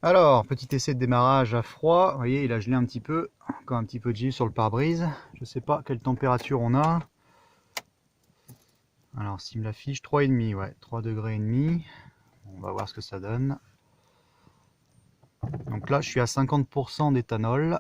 Alors, petit essai de démarrage à froid. Vous voyez, il a gelé un petit peu. Encore un petit peu de givre sur le pare-brise. Je ne sais pas quelle température on a. Alors, s'il me l'affiche, 3,5, ouais, 3 degrés et demi. On va voir ce que ça donne. Donc là, je suis à 50% d'éthanol.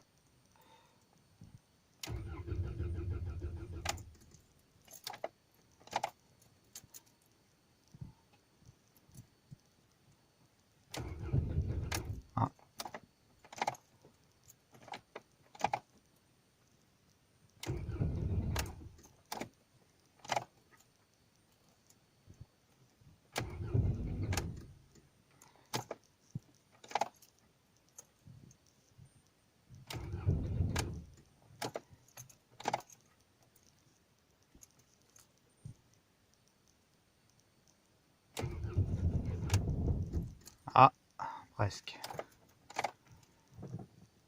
Ah. Ah, presque.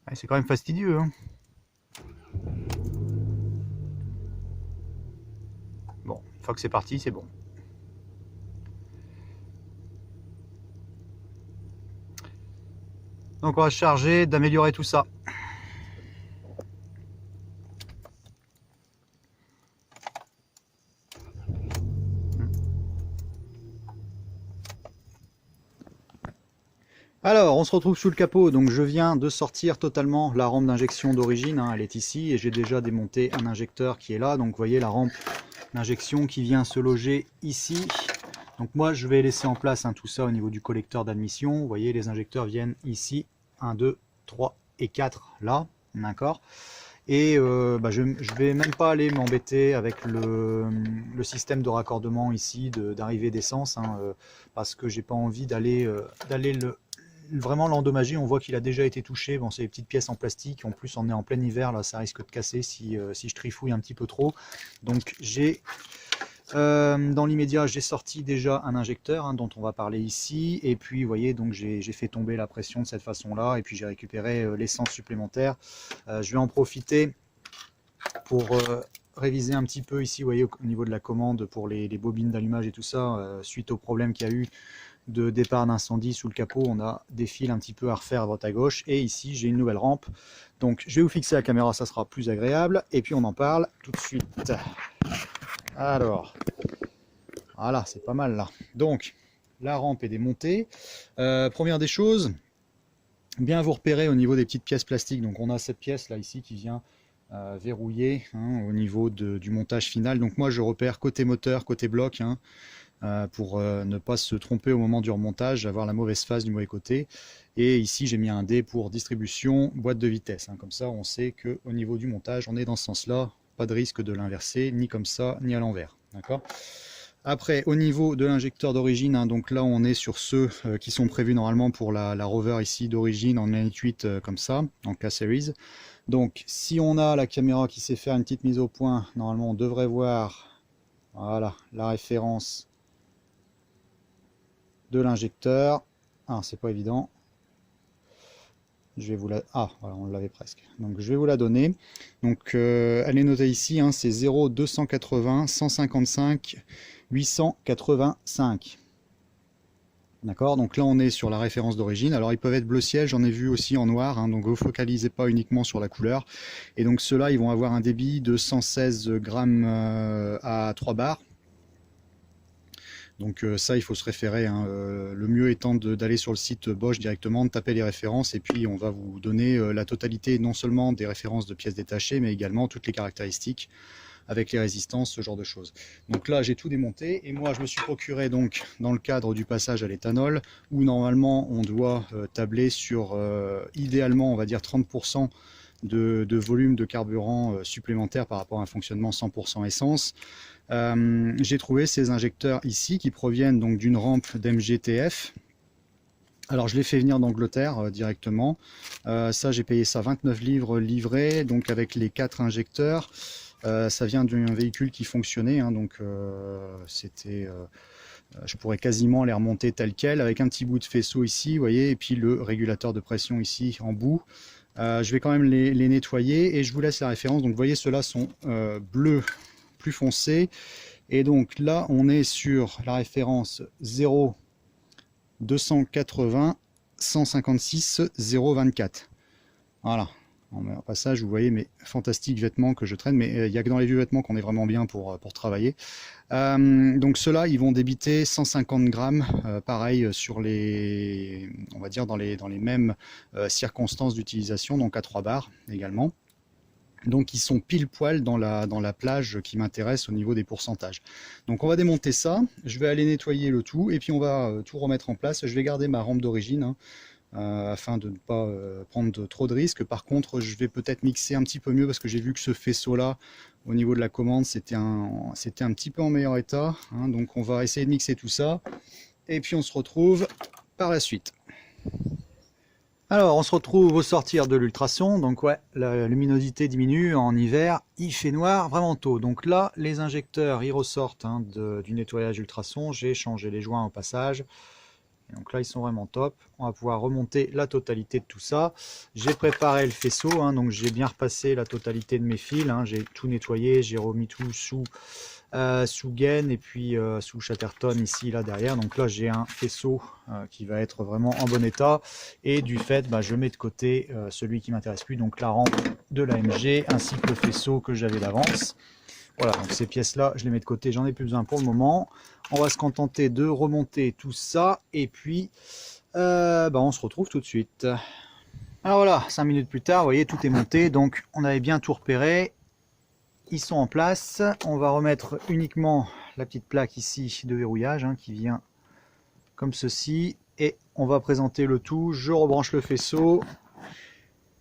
Ouais, c'est quand même fastidieux, hein. Bon, une fois que c'est parti, c'est bon. Donc on va se charger d'améliorer tout ça. Alors, on se retrouve sous le capot, donc je viens de sortir totalement la rampe d'injection d'origine, hein, elle est ici, et j'ai déjà démonté un injecteur qui est là, donc vous voyez la rampe d'injection qui vient se loger ici. Donc moi je vais laisser en place tout ça au niveau du collecteur d'admission, vous voyez les injecteurs viennent ici, 1, 2, 3 et 4 là, d'accord. Et je ne vais même pas aller m'embêter avec le système de raccordement ici, d'arrivée d'essence, parce que j'ai pas envie d'aller vraiment l'endommager. On voit qu'il a déjà été touché. Bon, c'est des petites pièces en plastique. En plus, on est en plein hiver, là, ça risque de casser si je trifouille un petit peu trop. Donc, dans l'immédiat, j'ai sorti déjà un injecteur dont on va parler ici. Et puis, vous voyez, donc j'ai fait tomber la pression de cette façon-là. Et puis, j'ai récupéré l'essence supplémentaire. Je vais en profiter pour réviser un petit peu ici, vous voyez, au niveau de la commande pour les bobines d'allumage et tout ça, suite au problème qu'il y a eu de départ d'incendie sous le capot, on a des fils un petit peu à refaire à droite à gauche, et ici j'ai une nouvelle rampe, donc je vais vous fixer la caméra, ça sera plus agréable, et puis on en parle tout de suite. Alors, voilà, c'est pas mal là. Donc, la rampe est démontée. Première des choses, bien vous repérer au niveau des petites pièces plastiques, donc on a cette pièce là ici qui vient verrouiller au niveau du montage final, donc moi je repère côté moteur, côté bloc, pour ne pas se tromper au moment du remontage, avoir la mauvaise phase du mauvais côté. Et ici j'ai mis un D pour distribution boîte de vitesse, comme ça on sait que au niveau du montage on est dans ce sens là, pas de risque de l'inverser ni comme ça ni à l'envers, d'accord. Après au niveau de l'injecteur d'origine, donc là on est sur ceux qui sont prévus normalement pour la rover ici d'origine en 8 comme ça en K-Series. Donc si on a la caméra qui sait faire une petite mise au point, normalement on devrait voir, voilà, la référence de l'injecteur. Ah, c'est pas évident. Je vais vous la... Ah, voilà, on l'avait presque. Donc je vais vous la donner. Donc elle est notée ici, c'est 0 280 155 885. D'accord, donc là on est sur la référence d'origine. Alors ils peuvent être bleu ciel, j'en ai vu aussi en noir, donc vous focalisez pas uniquement sur la couleur. Et donc ceux-là ils vont avoir un débit de 116 grammes à 3 bars. Donc ça, il faut se référer. Le mieux étant d'aller sur le site Bosch directement, de taper les références, et puis on va vous donner la totalité, non seulement des références de pièces détachées, mais également toutes les caractéristiques avec les résistances, ce genre de choses. Donc là, j'ai tout démonté, et moi, je me suis procuré, donc, dans le cadre du passage à l'éthanol, où normalement, on doit tabler sur, idéalement, on va dire 30% de volume de carburant supplémentaire par rapport à un fonctionnement 100% essence. J'ai trouvé ces injecteurs ici qui proviennent donc d'une rampe d'MGTF. Alors je l'ai fait venir d'Angleterre directement. Ça j'ai payé ça 29 livres livré, donc avec les 4 injecteurs. Ça vient d'un véhicule qui fonctionnait, donc c'était... je pourrais quasiment les remonter tel quel, avec un petit bout de faisceau ici, vous voyez, et puis le régulateur de pression ici en bout. Je vais quand même les nettoyer, et je vous laisse la référence. Donc vous voyez, ceux-là sont bleus plus foncé, et donc là on est sur la référence 0 280 156 024. Voilà. Au passage, vous voyez mes fantastiques vêtements que je traîne, mais il n'y a que dans les vieux vêtements qu'on est vraiment bien pour travailler. Donc ceux-là, ils vont débiter 150 grammes, pareil sur les, on va dire dans les mêmes circonstances d'utilisation, donc à 3 bars également. Donc ils sont pile poil dans la plage qui m'intéresse au niveau des pourcentages. Donc on va démonter ça, je vais aller nettoyer le tout, et puis on va tout remettre en place. Je vais garder ma rampe d'origine, hein, afin de ne pas prendre trop de risques. Par contre, je vais peut-être mixer un petit peu mieux parce que j'ai vu que ce faisceau là au niveau de la commande c'était un petit peu en meilleur état, hein. Donc on va essayer de mixer tout ça et puis on se retrouve par la suite. Alors on se retrouve au sortir de l'ultrason. Donc ouais, la luminosité diminue en hiver, il fait noir vraiment tôt. Donc là les injecteurs ils ressortent, hein, du nettoyage ultrason. J'ai changé les joints au passage. Et donc là ils sont vraiment top. On va pouvoir remonter la totalité de tout ça. J'ai préparé le faisceau, hein, donc j'ai bien repassé la totalité de mes fils, hein. J'ai tout nettoyé, j'ai remis tout sous gaine et puis sous Chatterton ici là derrière. Donc là j'ai un faisceau qui va être vraiment en bon état, et du fait je mets de côté celui qui m'intéresse plus, donc la rampe de l'AMG ainsi que le faisceau que j'avais d'avance. Voilà, donc ces pièces là je les mets de côté, j'en ai plus besoin pour le moment. On va se contenter de remonter tout ça et puis on se retrouve tout de suite. Alors voilà, 5 minutes plus tard, vous voyez, tout est monté, donc on avait bien tout repéré. Ils sont en place. On va remettre uniquement la petite plaque ici de verrouillage, hein, qui vient comme ceci, et on va présenter le tout. Je rebranche le faisceau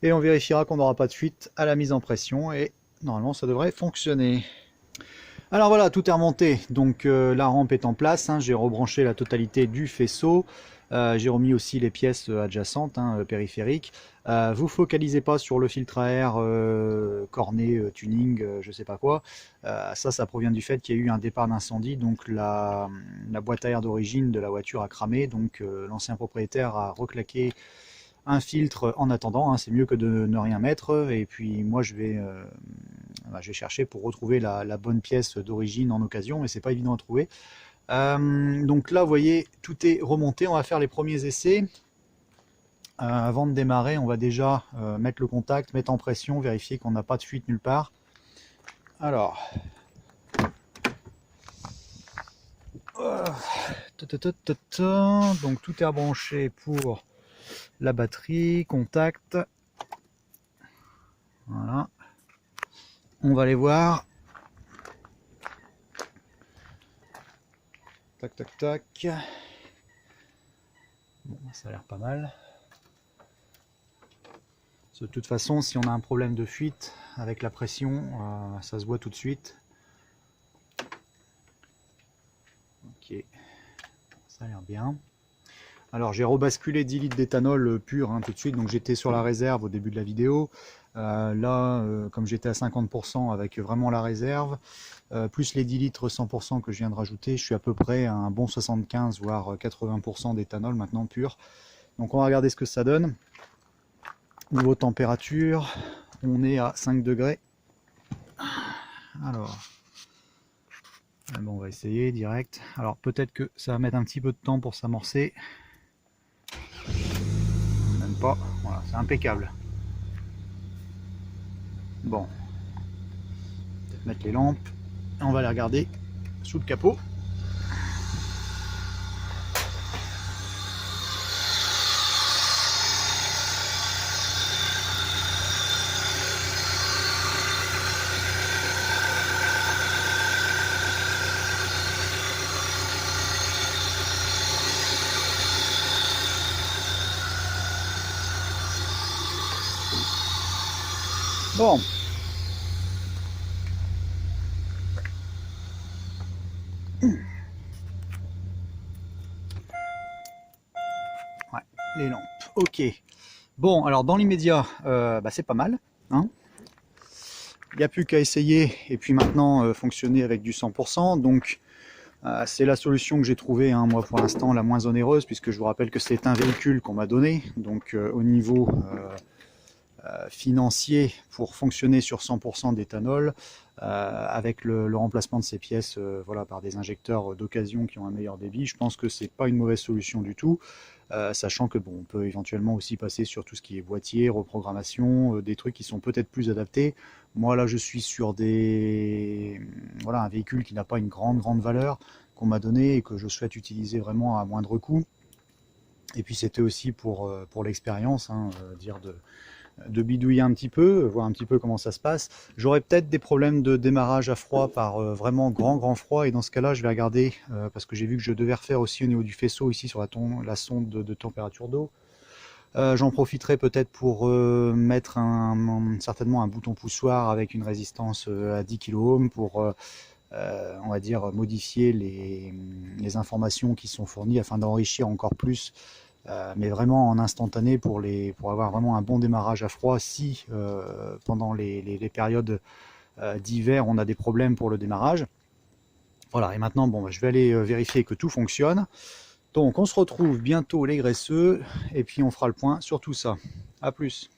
et on vérifiera qu'on n'aura pas de fuite à la mise en pression, et normalement ça devrait fonctionner. Alors voilà, tout est remonté, donc la rampe est en place, hein. J'ai rebranché la totalité du faisceau. J'ai remis aussi les pièces adjacentes, hein, périphériques. Vous focalisez pas sur le filtre à air corné, tuning, je sais pas quoi. Ça provient du fait qu'il y a eu un départ d'incendie, donc la boîte à air d'origine de la voiture a cramé, donc l'ancien propriétaire a reclaqué un filtre en attendant, hein. C'est mieux que de ne rien mettre. Et puis moi je vais chercher pour retrouver la bonne pièce d'origine en occasion, mais c'est pas évident à trouver. Donc là vous voyez, tout est remonté. On va faire les premiers essais. Avant de démarrer, on va déjà mettre le contact, mettre en pression, vérifier qu'on n'a pas de fuite nulle part. Alors donc tout est rebranché pour la batterie, contact. Voilà, on va aller voir. Tac tac tac. Bon, ça a l'air pas mal. De toute façon, si on a un problème de fuite avec la pression, ça se voit tout de suite. Ok, ça a l'air bien. Alors j'ai rebasculé 10 litres d'éthanol pur, hein, tout de suite, donc j'étais sur la réserve au début de la vidéo. Là, comme j'étais à 50% avec vraiment la réserve, plus les 10 litres 100% que je viens de rajouter, je suis à peu près à un bon 75 voire 80% d'éthanol maintenant pur. Donc on va regarder ce que ça donne. Niveau température, on est à 5 degrés. Alors, bon, on va essayer direct. Alors peut-être que ça va mettre un petit peu de temps pour s'amorcer. Même pas, voilà, c'est impeccable. Bon, peut-être mettre les lampes. On va les regarder sous le capot. Bon. Ouais, les lampes. Ok. Bon, alors dans l'immédiat, c'est pas mal, hein. Il n'y a plus qu'à essayer et puis maintenant fonctionner avec du 100%. Donc c'est la solution que j'ai trouvée, hein, moi pour l'instant la moins onéreuse, puisque je vous rappelle que c'est un véhicule qu'on m'a donné. Donc au niveau financier pour fonctionner sur 100% d'éthanol, avec le remplacement de ces pièces voilà, par des injecteurs d'occasion qui ont un meilleur débit. Je pense que c'est pas une mauvaise solution du tout, sachant que bon, on peut éventuellement aussi passer sur tout ce qui est boîtier, reprogrammation, des trucs qui sont peut-être plus adaptés. Moi là je suis sur voilà, un véhicule qui n'a pas une grande valeur qu'on m'a donné et que je souhaite utiliser vraiment à moindre coût. Et puis c'était aussi pour l'expérience, hein, dire de bidouiller un petit peu, voir un petit peu comment ça se passe. J'aurais peut-être des problèmes de démarrage à froid par vraiment grand froid, et dans ce cas-là je vais regarder, parce que j'ai vu que je devais refaire aussi au niveau du faisceau ici sur la sonde de température d'eau. J'en profiterai peut-être pour mettre certainement un bouton poussoir avec une résistance à 10 kΩ pour on va dire modifier les informations qui sont fournies afin d'enrichir encore plus, mais vraiment en instantané pour avoir vraiment un bon démarrage à froid si pendant les périodes d'hiver on a des problèmes pour le démarrage. Voilà, et maintenant bon, je vais aller vérifier que tout fonctionne. Donc on se retrouve bientôt les graisseux, et puis on fera le point sur tout ça. A plus.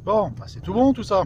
Bon, bah c'est tout bon tout ça.